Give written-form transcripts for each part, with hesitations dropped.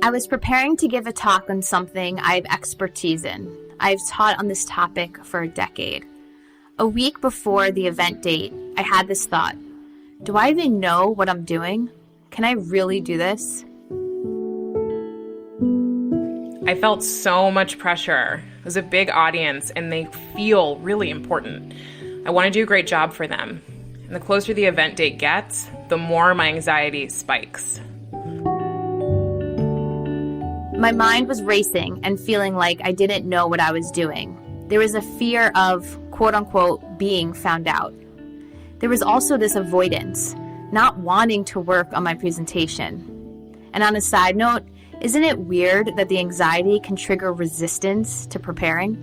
I was preparing to give a talk on something I have expertise in. I've taught on this topic for a decade. A week before the event date, I had this thought. Do I even know what I'm doing? Can I really do this? I felt so much pressure. It was a big audience and they feel really important. I want to do a great job for them. And the closer the event date gets, the more my anxiety spikes. My mind was racing and feeling like I didn't know what I was doing. There was a fear of, quote unquote, being found out. There was also this avoidance, not wanting to work on my presentation. And on a side note, isn't it weird that the anxiety can trigger resistance to preparing?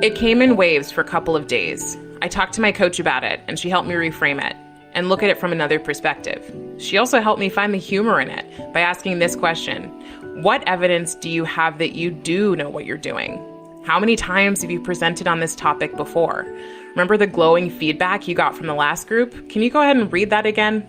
It came in waves for a couple of days. I talked to my coach about it, and she helped me reframe it and look at it from another perspective. She also helped me find the humor in it by asking this question: what evidence do you have that you do know what you're doing? How many times have you presented on this topic before? Remember the glowing feedback you got from the last group? Can you go ahead and read that again?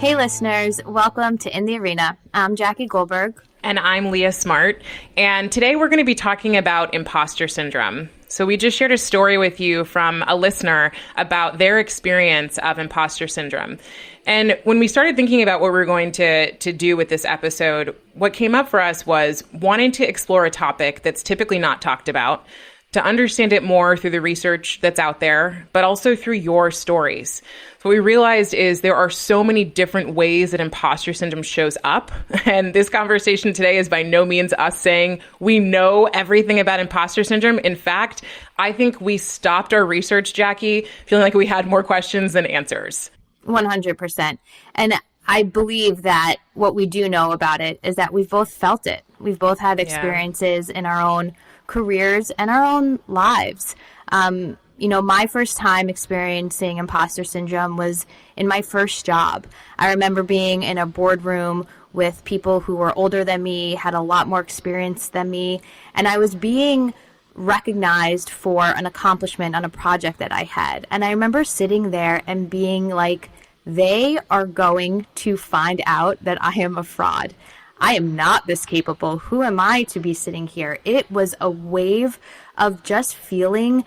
Hey listeners, welcome to In the Arena. I'm Jackie Goldberg. And I'm Leah Smart. And today we're going to be talking about imposter syndrome. So we just shared a story with you from a listener about their experience of imposter syndrome. And when we started thinking about what we were going to do with this episode, what came up for us was wanting to explore a topic that's typically not talked about, to understand it more through the research that's out there, but also through your stories. So what we realized is there are so many different ways that imposter syndrome shows up. And this conversation today is by no means us saying we know everything about imposter syndrome. In fact, I think we stopped our research, Jackie, feeling like we had more questions than answers. 100%. And I believe that what we do know about it is that we've both felt it. We've both had experiences in our own careers and our own lives. My first time experiencing imposter syndrome was in my first job. I remember being in a boardroom with people who were older than me, had a lot more experience than me, and I was being recognized for an accomplishment on a project that I had. And I remember sitting there and being like, they are going to find out that I am a fraud. I am not this capable. Who am I to be sitting here? It was a wave of just feeling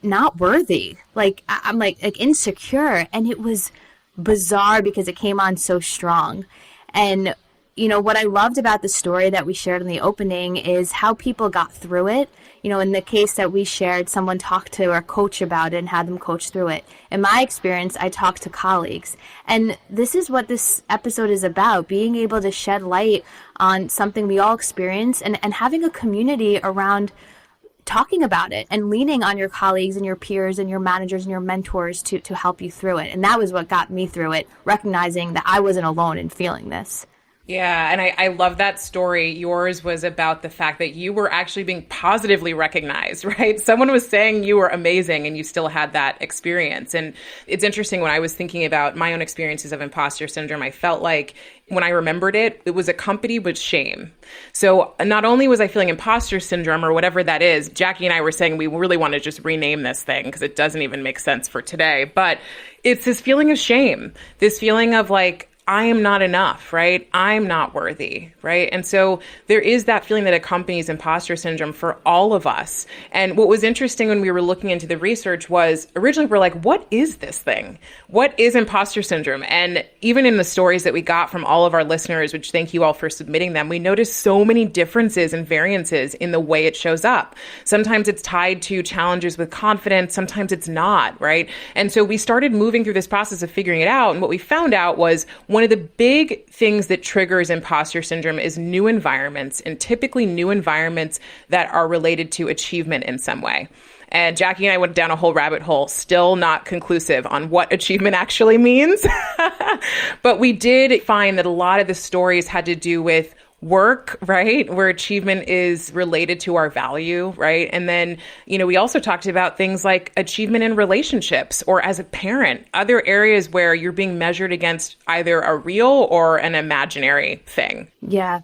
not worthy. Like I'm like insecure. And it was bizarre because it came on so strong. And, what I loved about the story that we shared in the opening is how people got through it. In the case that we shared, someone talked to our coach about it and had them coach through it. In my experience, I talked to colleagues. And this is what this episode is about, being able to shed light on something we all experience and having a community around talking about it and leaning on your colleagues and your peers and your managers and your mentors to help you through it. And that was what got me through it, recognizing that I wasn't alone in feeling this. Yeah, and I love that story. Yours was about the fact that you were actually being positively recognized, right? Someone was saying you were amazing and you still had that experience. And it's interesting, when I was thinking about my own experiences of imposter syndrome, I felt like when I remembered it, it was accompanied with shame. So not only was I feeling imposter syndrome or whatever that is, Jackie and I were saying we really want to just rename this thing because it doesn't even make sense for today. But it's this feeling of shame, this feeling of like, I am not enough, right? I'm not worthy, right? And so there is that feeling that accompanies imposter syndrome for all of us. And what was interesting when we were looking into the research was originally we're like, what is this thing? What is imposter syndrome? And even in the stories that we got from all of our listeners, which thank you all for submitting them, we noticed so many differences and variances in the way it shows up. Sometimes it's tied to challenges with confidence. Sometimes it's not, right? And so we started moving through this process of figuring it out. And what we found out was one of the big things that triggers imposter syndrome is new environments, and typically new environments that are related to achievement in some way. And Jackie and I went down a whole rabbit hole, still not conclusive on what achievement actually means. But we did find that a lot of the stories had to do with work, right? Where achievement is related to our value, right? And then, we also talked about things like achievement in relationships or as a parent, other areas where you're being measured against either a real or an imaginary thing. Yeah.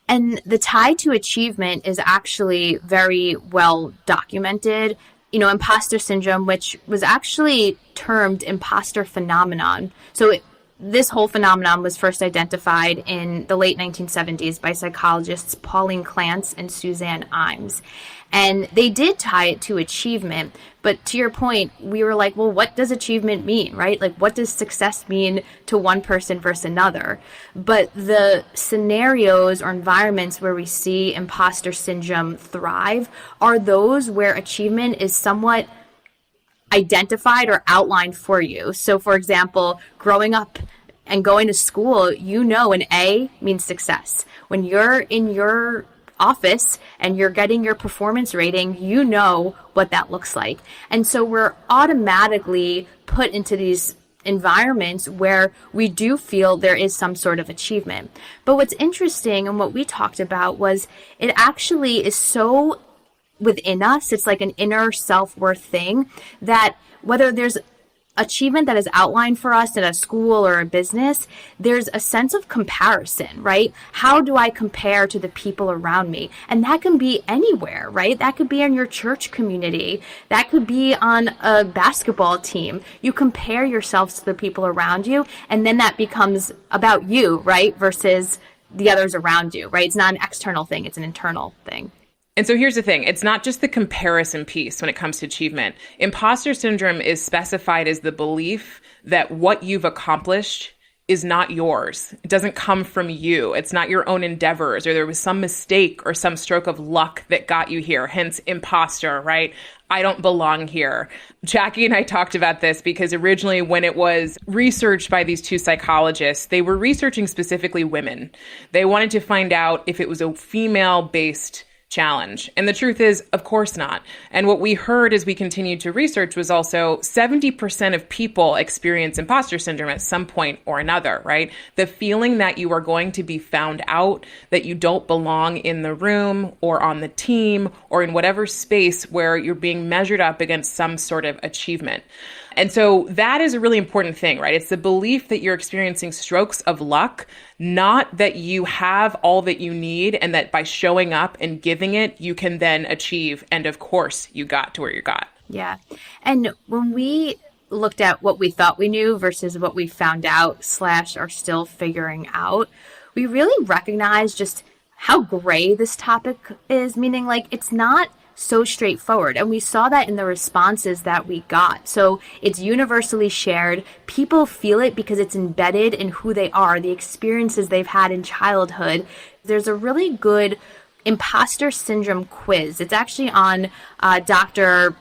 And the tie to achievement is actually very well documented. Imposter syndrome, which was actually termed imposter phenomenon. So this whole phenomenon was first identified in the late 1970s by psychologists Pauline Clance and Suzanne Imes. And they did tie it to achievement. But to your point, we were like, well, what does achievement mean, right? Like, what does success mean to one person versus another? But the scenarios or environments where we see imposter syndrome thrive are those where achievement is somewhat identified or outlined for you. So, for example, growing up and going to school, an A means success. When you're in your office and you're getting your performance rating, what that looks like. And so we're automatically put into these environments where we do feel there is some sort of achievement. But what's interesting and what we talked about was it actually is so within us, it's like an inner self-worth thing, that whether there's achievement that is outlined for us in a school or a business, there's a sense of comparison, right? How do I compare to the people around me? And that can be anywhere, right? That could be in your church community. That could be on a basketball team. You compare yourselves to the people around you, and then that becomes about you, right? Versus the others around you, right? It's not an external thing, it's an internal thing. And so here's the thing. It's not just the comparison piece when it comes to achievement. Imposter syndrome is specified as the belief that what you've accomplished is not yours. It doesn't come from you. It's not your own endeavors, or there was some mistake or some stroke of luck that got you here. Hence imposter, right? I don't belong here. Jackie and I talked about this because originally when it was researched by these two psychologists, they were researching specifically women. They wanted to find out if it was a female-based challenge. And the truth is, of course not. And what we heard as we continued to research was also 70% of people experience imposter syndrome at some point or another, right? The feeling that you are going to be found out, that you don't belong in the room or on the team or in whatever space where you're being measured up against some sort of achievement. And so that is a really important thing, right? It's the belief that you're experiencing strokes of luck, not that you have all that you need and that by showing up and giving it, you can then achieve. And of course, you got to where you got. Yeah. And when we looked at what we thought we knew versus what we found out / are still figuring out, we really recognized just how gray this topic is, meaning like it's not so straightforward. And we saw that in the responses that we got. So it's universally shared. People feel it because it's embedded in who they are, the experiences they've had in childhood. There's a really good imposter syndrome quiz. It's actually on Dr.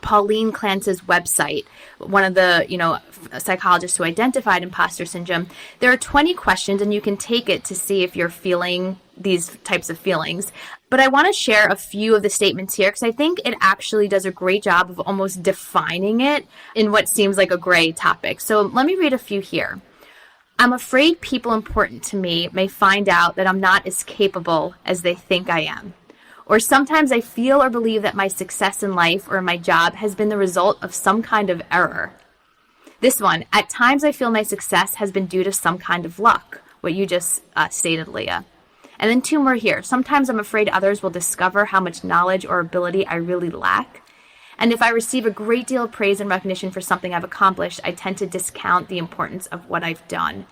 Pauline Clance's website, one of the, psychologists who identified imposter syndrome. There are 20 questions and you can take it to see if you're feeling these types of feelings. But I want to share a few of the statements here because I think it actually does a great job of almost defining it in what seems like a gray topic. So let me read a few here. I'm afraid people important to me may find out that I'm not as capable as they think I am. Or sometimes I feel or believe that my success in life or my job has been the result of some kind of error. This one, at times I feel my success has been due to some kind of luck, what you just stated, Leah. And then 2 more here. Sometimes I'm afraid others will discover how much knowledge or ability I really lack. And if I receive a great deal of praise and recognition for something I've accomplished, I tend to discount the importance of what I've done.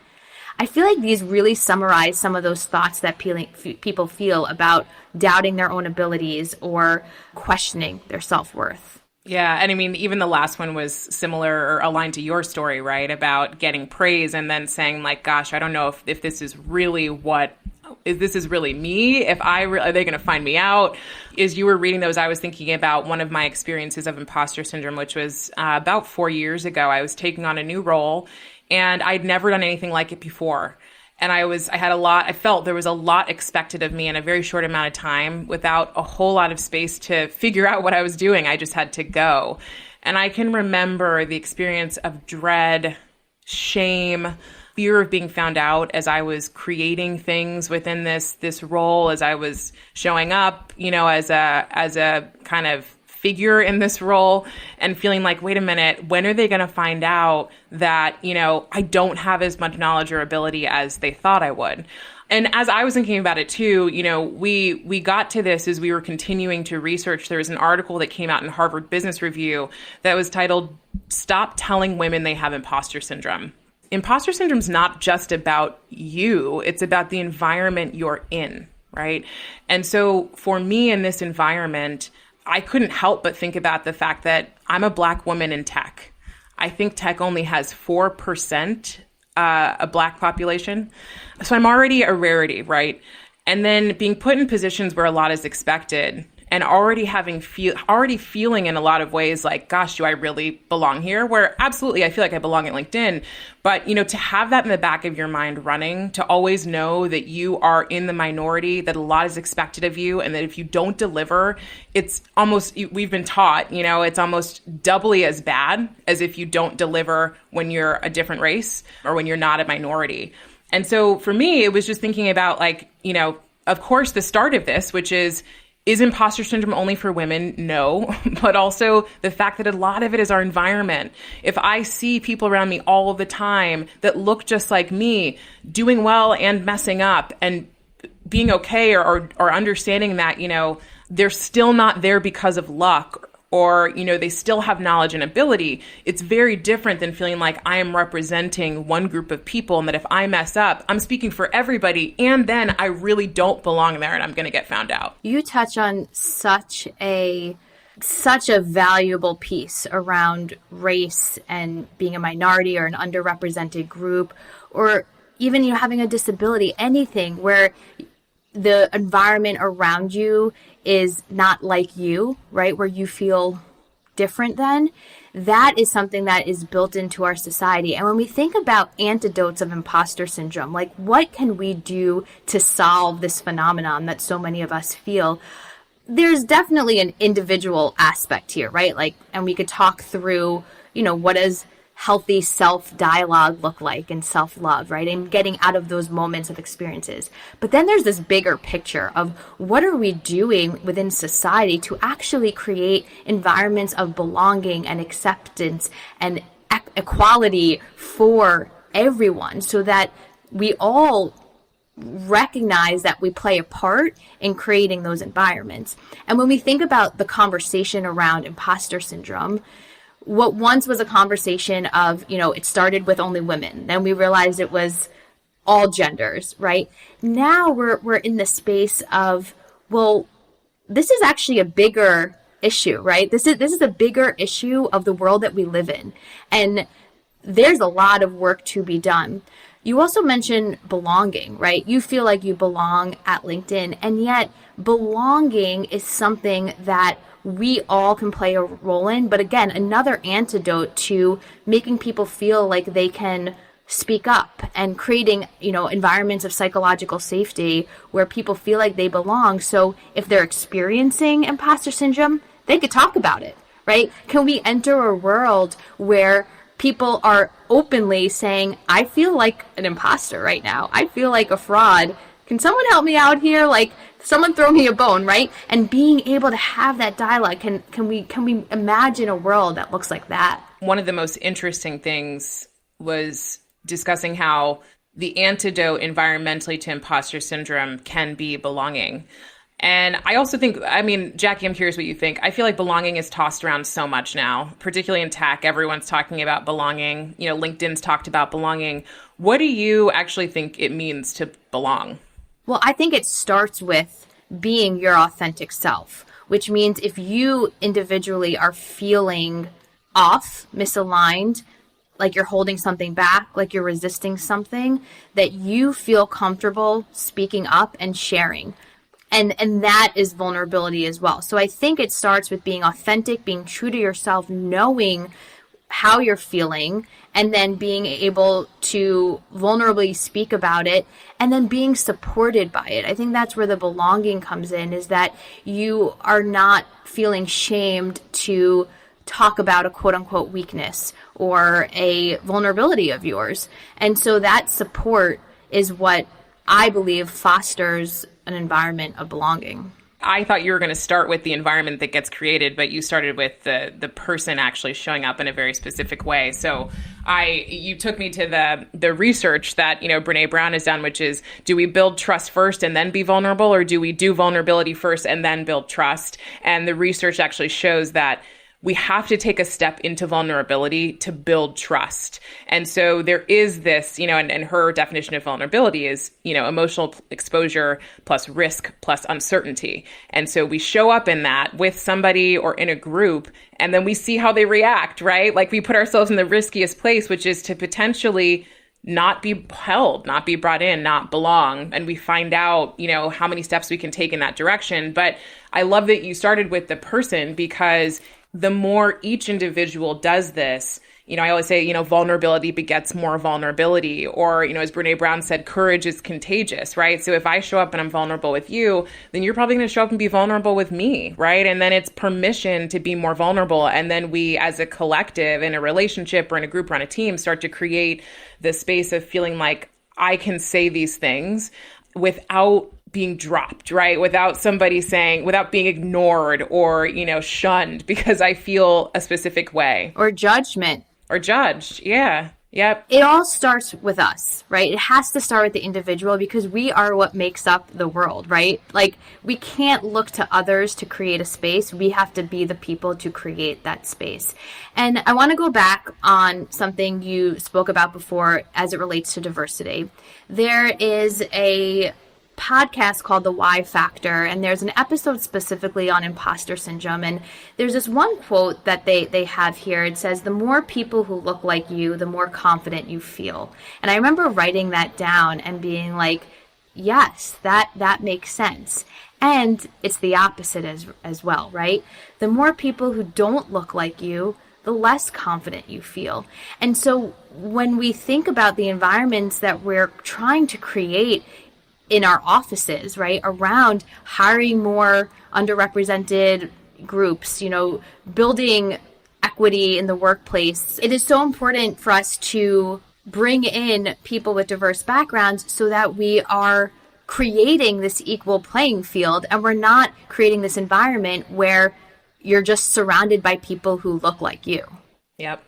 I feel like these really summarize some of those thoughts that people feel about doubting their own abilities or questioning their self-worth. Yeah. And I mean, even the last one was similar or aligned to your story, right? About getting praise and then saying like, gosh, I don't know if this is really this is really me? Are they going to find me out? As you were reading those, I was thinking about one of my experiences of imposter syndrome, which was about 4 years ago. I was taking on a new role and I'd never done anything like it before. And I felt there was a lot expected of me in a very short amount of time without a whole lot of space to figure out what I was doing. I just had to go. And I can remember the experience of dread, shame, fear of being found out as I was creating things within this role, as I was showing up, as a kind of figure in this role, and feeling like, wait a minute, when are they going to find out that, I don't have as much knowledge or ability as they thought I would? And as I was thinking about it too, we got to this as we were continuing to research. There was an article that came out in Harvard Business Review that was titled, "Stop Telling Women They Have Impostor Syndrome." Impostor syndrome is not just about you, it's about the environment you're in, right? And so for me in this environment, I couldn't help but think about the fact that I'm a Black woman in tech. I think tech only has 4% a Black population. So I'm already a rarity, right? And then being put in positions where a lot is expected and already feeling in a lot of ways like, gosh, do I really belong here? Where absolutely, I feel like I belong at LinkedIn. But, to have that in the back of your mind running, to always know that you are in the minority, that a lot is expected of you, and that if you don't deliver, it's almost, we've been taught, it's almost doubly as bad as if you don't deliver when you're a different race or when you're not a minority. And so for me, it was just thinking about of course, the start of this, which is imposter syndrome only for women? No, but also the fact that a lot of it is our environment. If I see people around me all the time that look just like me, doing well and messing up, and being okay or understanding that, they're still not there because of luck, or, they still have knowledge and ability, it's very different than feeling like I am representing one group of people and that if I mess up, I'm speaking for everybody, and then I really don't belong there and I'm going to get found out. You touch on such a valuable piece around race and being a minority or an underrepresented group, or even having a disability, anything where the environment around you is not like you, right? Where you feel different than. That is something that is built into our society. And when we think about antidotes of imposter syndrome, like what can we do to solve this phenomenon that so many of us feel? There's definitely an individual aspect here, right? And we could talk through, what does healthy self-dialogue look like and self-love, right? And getting out of those moments of experiences. But then there's this bigger picture of what are we doing within society to actually create environments of belonging and acceptance and equality for everyone, so that we all recognize that we play a part in creating those environments. And when we think about the conversation around imposter syndrome, what once was a conversation of, it started with only women. Then we realized it was all genders, right? Now we're in the space of, well, this is actually a bigger issue, right? This is a bigger issue of the world that we live in. And there's a lot of work to be done. You also mentioned belonging, right? You feel like you belong at LinkedIn, and yet belonging is something that we all can play a role in. But again, another antidote to making people feel like they can speak up and creating, environments of psychological safety where people feel like they belong. So if they're experiencing imposter syndrome, they could talk about it, right? Can we enter a world where people are openly saying, I feel like an imposter right now. I feel like a fraud. Can someone help me out here? Someone throw me a bone, right? And being able to have that dialogue, can we imagine a world that looks like that? One of the most interesting things was discussing how the antidote environmentally to imposter syndrome can be belonging. And I also think, Jackie, I'm curious what you think. I feel like belonging is tossed around so much now, particularly in tech. Everyone's talking about belonging. LinkedIn's talked about belonging. What do you actually think it means to belong? Well, I think it starts with being your authentic self, which means if you individually are feeling off, misaligned, like you're holding something back, like you're resisting something, that you feel comfortable speaking up and sharing. And that is vulnerability as well. So I think it starts with being authentic, being true to yourself, knowing how you're feeling, and then being able to vulnerably speak about it, and then being supported by it. I think that's where the belonging comes in, is that you are not feeling shamed to talk about a quote unquote weakness or a vulnerability of yours. And so that support is what I believe fosters an environment of belonging. I thought you were going to start with the environment that gets created, but you started with the person actually showing up in a very specific way. So you took me to the research that, Brene Brown has done, which is, do we build trust first and then be vulnerable, or do we do vulnerability first and then build trust? And the research actually shows that we have to take a step into vulnerability to build trust. And so there is this, and her definition of vulnerability is, emotional exposure plus risk plus uncertainty. And so we show up in that with somebody or in a group, and then we see how they react, right? Like we put ourselves in the riskiest place, which is to potentially not be held, not be brought in, not belong. And we find out, how many steps we can take in that direction. But I love that you started with the person, because the more each individual does this, I always say, vulnerability begets more vulnerability. Or, as Brene Brown said, courage is contagious, right? So if I show up and I'm vulnerable with you, then you're probably going to show up and be vulnerable with me, right? And then it's permission to be more vulnerable. And then we, as a collective, in a relationship or in a group or on a team, start to create the space of feeling like I can say these things without being dropped, right? Without somebody saying, without being ignored or, shunned because I feel a specific way. Or judgment. Or judged. Yeah. Yep. It all starts with us, right? It has to start with the individual, because we are what makes up the world, right? Like, we can't look to others to create a space. We have to be the people to create that space. And I want to go back on something you spoke about before as it relates to diversity. There is a podcast called The Why Factor, and there's an episode specifically on imposter syndrome, and there's this one quote that they have here. It says, the more people who look like you, the more confident you feel. And I remember writing that down and being like, yes, that makes sense. And it's the opposite as well, right? The more people who don't look like you, the less confident you feel. And so when we think about the environments that we're trying to create in our offices, right, around hiring more underrepresented groups, building equity in the workplace, it is so important for us to bring in people with diverse backgrounds so that we are creating this equal playing field, and we're not creating this environment where you're just surrounded by people who look like you. Yep.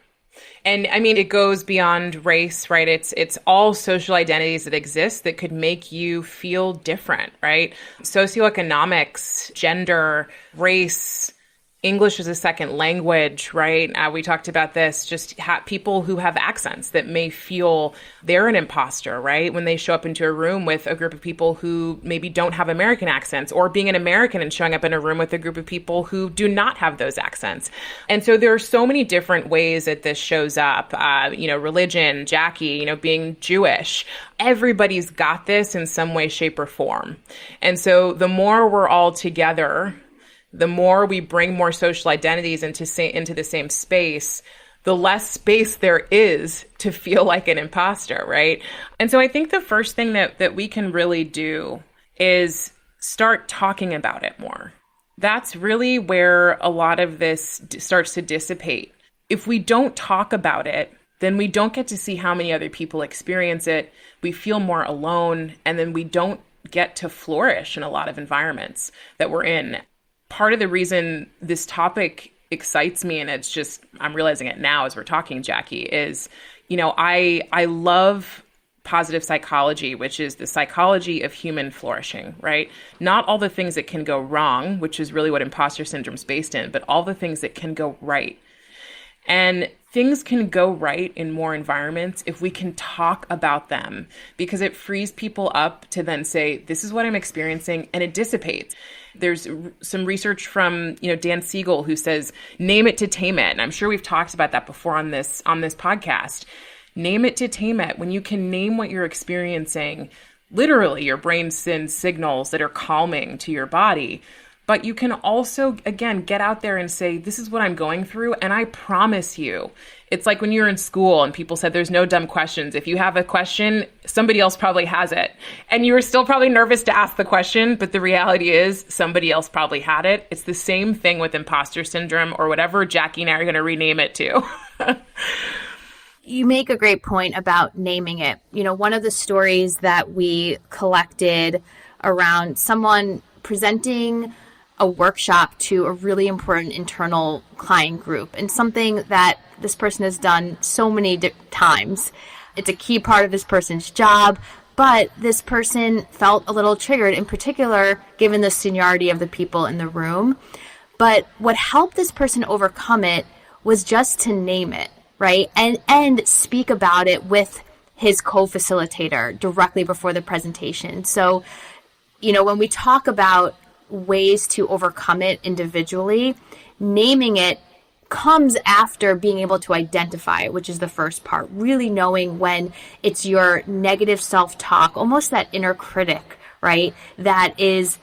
And I mean, it goes beyond race, right? It's all social identities that exist that could make you feel different, right? Socioeconomics, gender, race, English as a second language, right? We talked about this, just people who have accents that may feel they're an imposter, right? When they show up into a room with a group of people who maybe don't have American accents, or being an American and showing up in a room with a group of people who do not have those accents. And so there are so many different ways that this shows up, religion, Jackie, being Jewish. Everybody's got this in some way, shape, or form. And so the more we're all together, the more we bring more social identities into the same space, the less space there is to feel like an imposter, right? And so I think the first thing that we can really do is start talking about it more. That's really where a lot of this starts to dissipate. If we don't talk about it, then we don't get to see how many other people experience it. We feel more alone, and then we don't get to flourish in a lot of environments that we're in. Part of the reason this topic excites me, and it's just, I'm realizing it now as we're talking, Jackie, is, I love positive psychology, which is the psychology of human flourishing, right? Not all the things that can go wrong, which is really what imposter syndrome is based in, but all the things that can go right. And things can go right in more environments if we can talk about them, because it frees people up to then say, this is what I'm experiencing, and it dissipates. There's some research from, Dan Siegel, who says, name it to tame it. And I'm sure we've talked about that before on this podcast. Name it to tame it. When you can name what you're experiencing, literally your brain sends signals that are calming to your body. But you can also, again, get out there and say, this is what I'm going through. And I promise you, It's like when you're in school and people said there's no dumb questions. If you have a question, somebody else probably has it. And you were still probably nervous to ask the question, but the reality is somebody else probably had it. It's the same thing with imposter syndrome, or whatever Jackie and I are going to rename it to. You make a great point about naming it. One of the stories that we collected around someone presenting a workshop to a really important internal client group, and something that this person has done so many times. It's a key part of this person's job, but this person felt a little triggered, in particular, given the seniority of the people in the room. But what helped this person overcome it was just to name it, right? And speak about it with his co-facilitator directly before the presentation. So, when we talk about ways to overcome it individually, naming it comes after being able to identify it, which is the first part. Really knowing when it's your negative self-talk, almost that inner critic, right? That is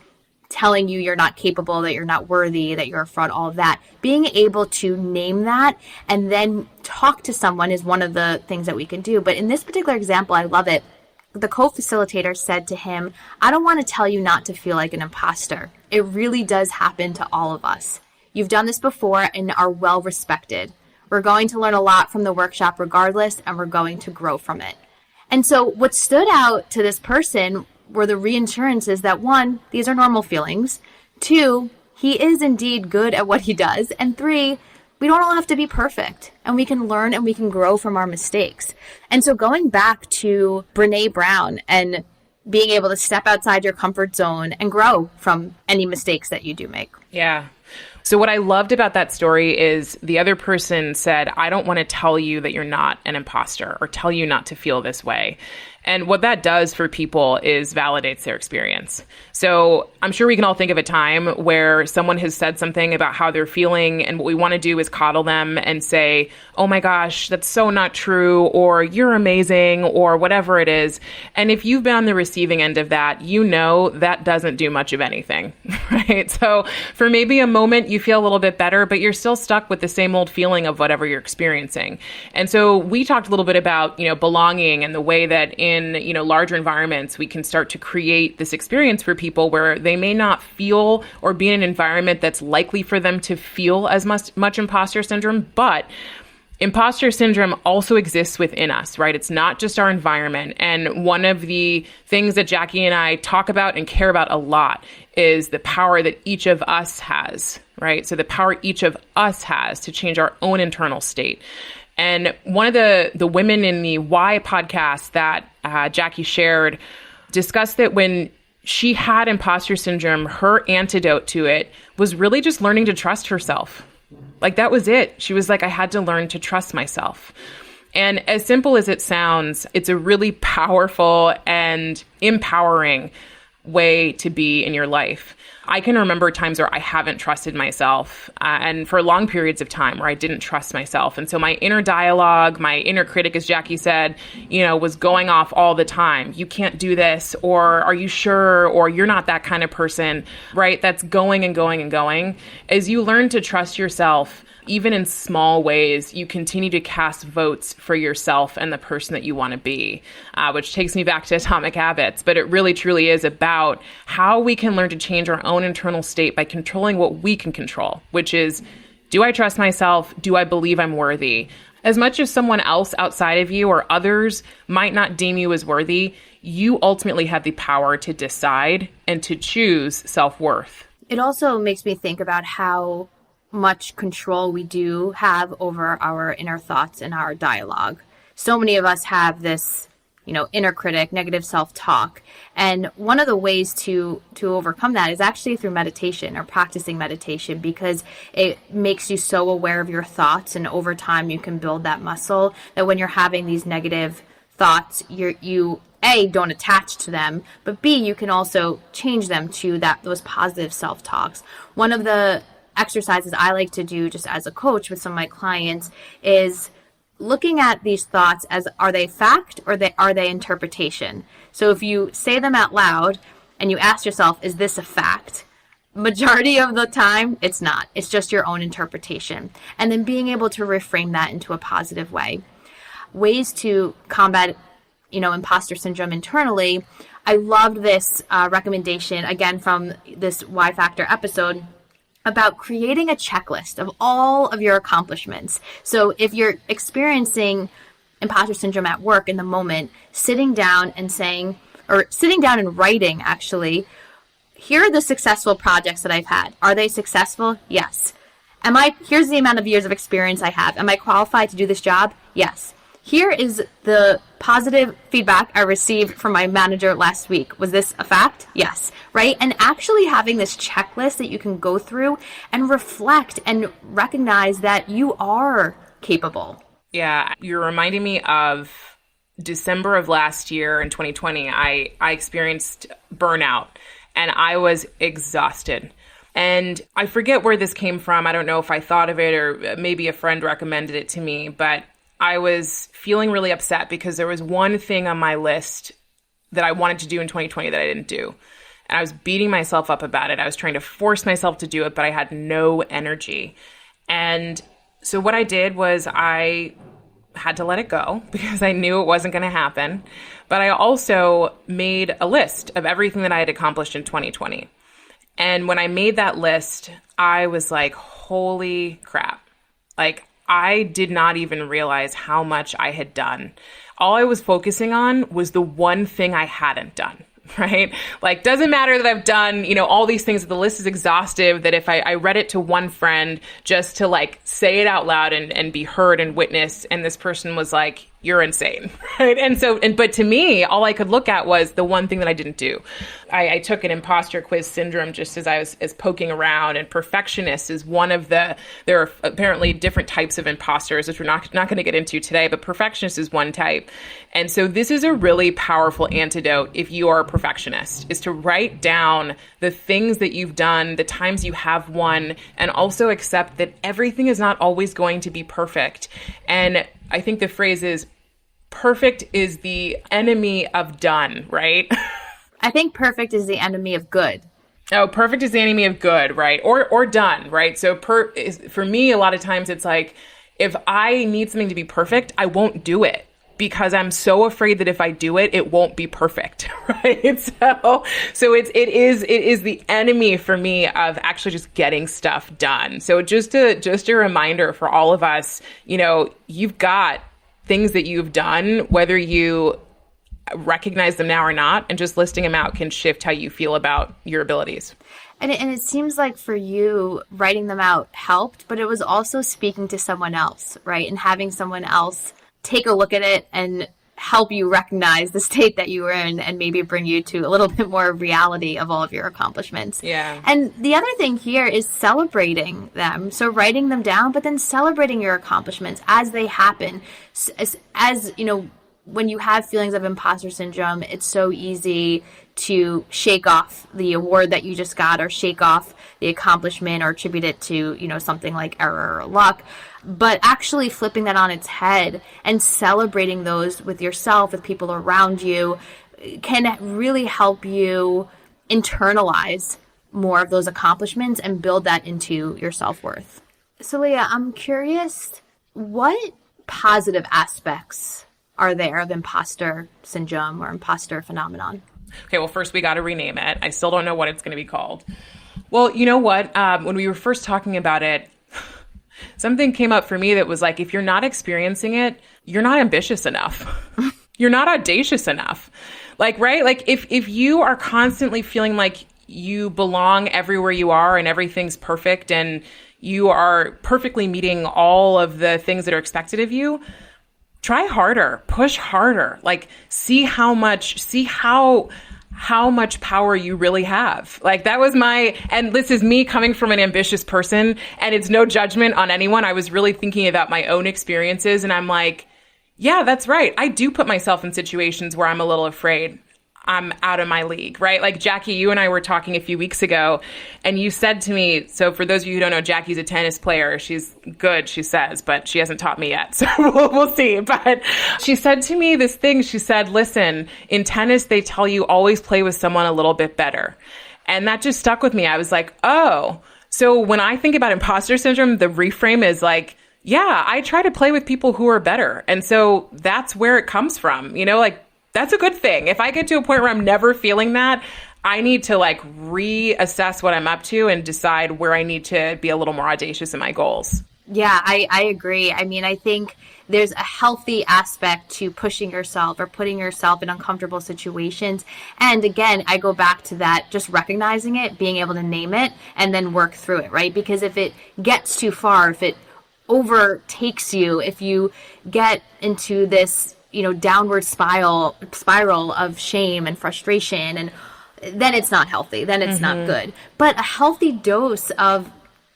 telling you you're not capable, that you're not worthy, that you're a fraud, all of that. Being able to name that and then talk to someone is one of the things that we can do. But in this particular example, I love it. The co-facilitator said to him, I don't want to tell you not to feel like an imposter. It really does happen to all of us. You've done this before and are well respected. We're going to learn a lot from the workshop regardless, and we're going to grow from it. And so what stood out to this person were the reassurances that, one, these are normal feelings. Two, he is indeed good at what he does. And three, we don't all have to be perfect, and we can learn and we can grow from our mistakes. And so going back to Brene Brown and being able to step outside your comfort zone and grow from any mistakes that you do make. Yeah. So what I loved about that story is the other person said, I don't want to tell you that you're not an imposter or tell you not to feel this way. And what that does for people is validates their experience. So I'm sure we can all think of a time where someone has said something about how they're feeling, and what we want to do is coddle them and say, oh my gosh, that's so not true, or you're amazing, or whatever it is. And if you've been on the receiving end of that, you know that doesn't do much of anything, right? So for maybe a moment you feel a little bit better, but you're still stuck with the same old feeling of whatever you're experiencing. And so we talked a little bit about, belonging, and the way that in larger environments, we can start to create this experience for people where they may not feel or be in an environment that's likely for them to feel as much imposter syndrome, but imposter syndrome also exists within us, right? It's not just our environment. And one of the things that Jackie and I talk about and care about a lot is the power that each of us has, right? So the power each of us has to change our own internal state. And one of the women in the Why podcast that Jackie shared discussed that when she had imposter syndrome, her antidote to it was really just learning to trust herself. Like, that was it. She was like, I had to learn to trust myself. And as simple as it sounds, it's a really powerful and empowering way to be in your life. I can remember times where I haven't trusted myself, and for long periods of time where I didn't trust myself. And so my inner dialogue, my inner critic, as Jackie said, was going off all the time. You can't do this, or are you sure, or you're not that kind of person, right? That's going and going and going. As you learn to trust yourself, even in small ways, you continue to cast votes for yourself and the person that you want to be, which takes me back to Atomic Habits. But it really, truly is about how we can learn to change our own internal state by controlling what we can control, which is, do I trust myself? Do I believe I'm worthy? As much as someone else outside of you or others might not deem you as worthy, you ultimately have the power to decide and to choose self-worth. It also makes me think about how much control we do have over our inner thoughts and our dialogue. So many of us have this, inner critic, negative self-talk. And one of the ways to overcome that is actually through meditation or practicing meditation, because it makes you so aware of your thoughts. And over time, you can build that muscle that when you're having these negative thoughts, you A, don't attach to them, but B, you can also change them to those positive self-talks. One of the exercises I like to do just as a coach with some of my clients is looking at these thoughts as, are they fact or are they interpretation? So if you say them out loud and you ask yourself, is this a fact? majority of the time, it's not. It's just your own interpretation. And then being able to reframe that into a positive way. Ways to combat, imposter syndrome internally. I loved this recommendation, again, from this Y Factor episode, about creating a checklist of all of your accomplishments. So if you're experiencing imposter syndrome at work in the moment, sitting down and writing, actually, here are the successful projects that I've had. Are they successful? Yes. Here's the amount of years of experience I have. Am I qualified to do this job? Yes. Here is the positive feedback I received from my manager last week. Was this a fact? Yes. Right? And actually having this checklist that you can go through and reflect and recognize that you are capable. Yeah. You're reminding me of December of last year in 2020. I experienced burnout and I was exhausted. And I forget where this came from. I don't know if I thought of it or maybe a friend recommended it to me, but I was feeling really upset because there was one thing on my list that I wanted to do in 2020 that I didn't do. And I was beating myself up about it. I was trying to force myself to do it, but I had no energy. And so what I did was I had to let it go because I knew it wasn't going to happen. But I also made a list of everything that I had accomplished in 2020. And when I made that list, I was like, holy crap. Like, I did not even realize how much I had done. All I was focusing on was the one thing I hadn't done, right? Like, doesn't matter that I've done, all these things. The list is exhaustive, that if I read it to one friend just to like say it out loud and be heard and witnessed, and this person was like, you're insane, right? But to me, all I could look at was the one thing that I didn't do. I took an imposter quiz syndrome just as I was poking around, and perfectionist is one of there are apparently different types of imposters, which we're not going to get into today, but perfectionist is one type. And so this is a really powerful antidote if you are a perfectionist, is to write down the things that you've done, the times you have won, and also accept that everything is not always going to be perfect. And I think the phrase is, perfect is the enemy of done, right? I think perfect is the enemy of good. Oh, perfect is the enemy of good, right? Or done, right? So for me, a lot of times it's like, if I need something to be perfect, I won't do it because I'm so afraid that if I do it, it won't be perfect, right? So it is the enemy for me of actually just getting stuff done. So just a reminder for all of us, you've got things that you've done, whether you recognize them now or not, and just listing them out can shift how you feel about your abilities. And it seems like for you, writing them out helped, but it was also speaking to someone else, right? And having someone else take a look at it and help you recognize the state that you were in and maybe bring you to a little bit more reality of all of your accomplishments. Yeah. And the other thing here is celebrating them. So writing them down, but then celebrating your accomplishments as they happen. As when you have feelings of imposter syndrome, it's so easy to shake off the award that you just got, or shake off the accomplishment, or attribute it to, something like error or luck. But actually flipping that on its head and celebrating those with yourself, with people around you, can really help you internalize more of those accomplishments and build that into your self-worth. So Leah, I'm curious, what positive aspects are there of imposter syndrome or imposter phenomenon? Okay, well, first we got to rename it. I still don't know what it's going to be called. Well, you know what? When we were first talking about it, something came up for me that was like, if you're not experiencing it, you're not ambitious enough. You're not audacious enough. Like, right? Like if you are constantly feeling like you belong everywhere you are and everything's perfect and you are perfectly meeting all of the things that are expected of you, try harder, push harder, like see how much power you really have. Like that was and this is me coming from an ambitious person, and it's no judgment on anyone. I was really thinking about my own experiences, and I'm like, yeah, that's right. I do put myself in situations where I'm a little afraid I'm out of my league, right? Like Jackie, you and I were talking a few weeks ago, and you said to me, so for those of you who don't know, Jackie's a tennis player. She's good, she says, but she hasn't taught me yet. So we'll see. But she said to me this thing, she said, listen, in tennis, they tell you always play with someone a little bit better. And that just stuck with me. I was like, oh, so when I think about imposter syndrome, the reframe is like, yeah, I try to play with people who are better. And so that's where it comes from, like that's a good thing. If I get to a point where I'm never feeling that, I need to like reassess what I'm up to and decide where I need to be a little more audacious in my goals. Yeah, I agree. I mean, I think there's a healthy aspect to pushing yourself or putting yourself in uncomfortable situations. And again, I go back to that, just recognizing it, being able to name it, and then work through it, right? Because if it gets too far, if it overtakes you, if you get into this, downward spiral of shame and frustration, and then it's not healthy, then it's not good. But a healthy dose of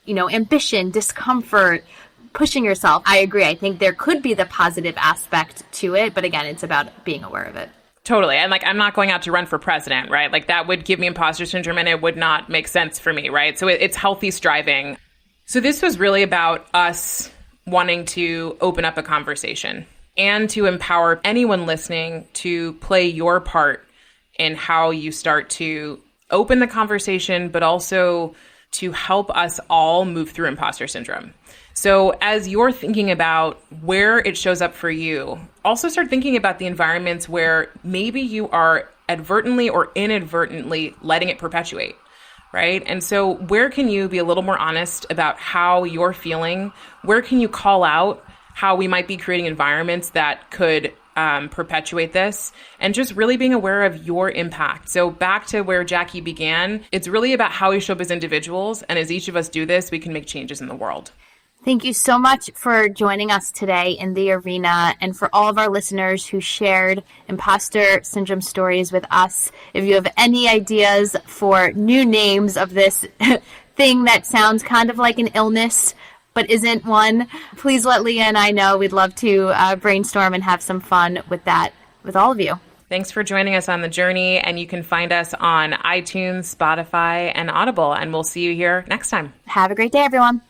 ambition, discomfort, pushing yourself. I agree. I think there could be the positive aspect to it, but again, it's about being aware of it. Totally. And like, I'm not going out to run for president, right? Like that would give me imposter syndrome and it would not make sense for me, right? So it's healthy striving. So this was really about us wanting to open up a conversation and to empower anyone listening to play your part in how you start to open the conversation, but also to help us all move through imposter syndrome. So as you're thinking about where it shows up for you, also start thinking about the environments where maybe you are advertently or inadvertently letting it perpetuate, right? And so where can you be a little more honest about how you're feeling? Where can you call out how we might be creating environments that could perpetuate this, and just really being aware of your impact. So back to where Jackie began, it's really about how we show up as individuals. And as each of us do this, we can make changes in the world. Thank you so much for joining us today in the arena, and for all of our listeners who shared imposter syndrome stories with us. If you have any ideas for new names of this thing that sounds kind of like an illness, but isn't one, please let Leah and I know. We'd love to brainstorm and have some fun with that with all of you. Thanks for joining us on the journey. And you can find us on iTunes, Spotify, and Audible. And we'll see you here next time. Have a great day, everyone.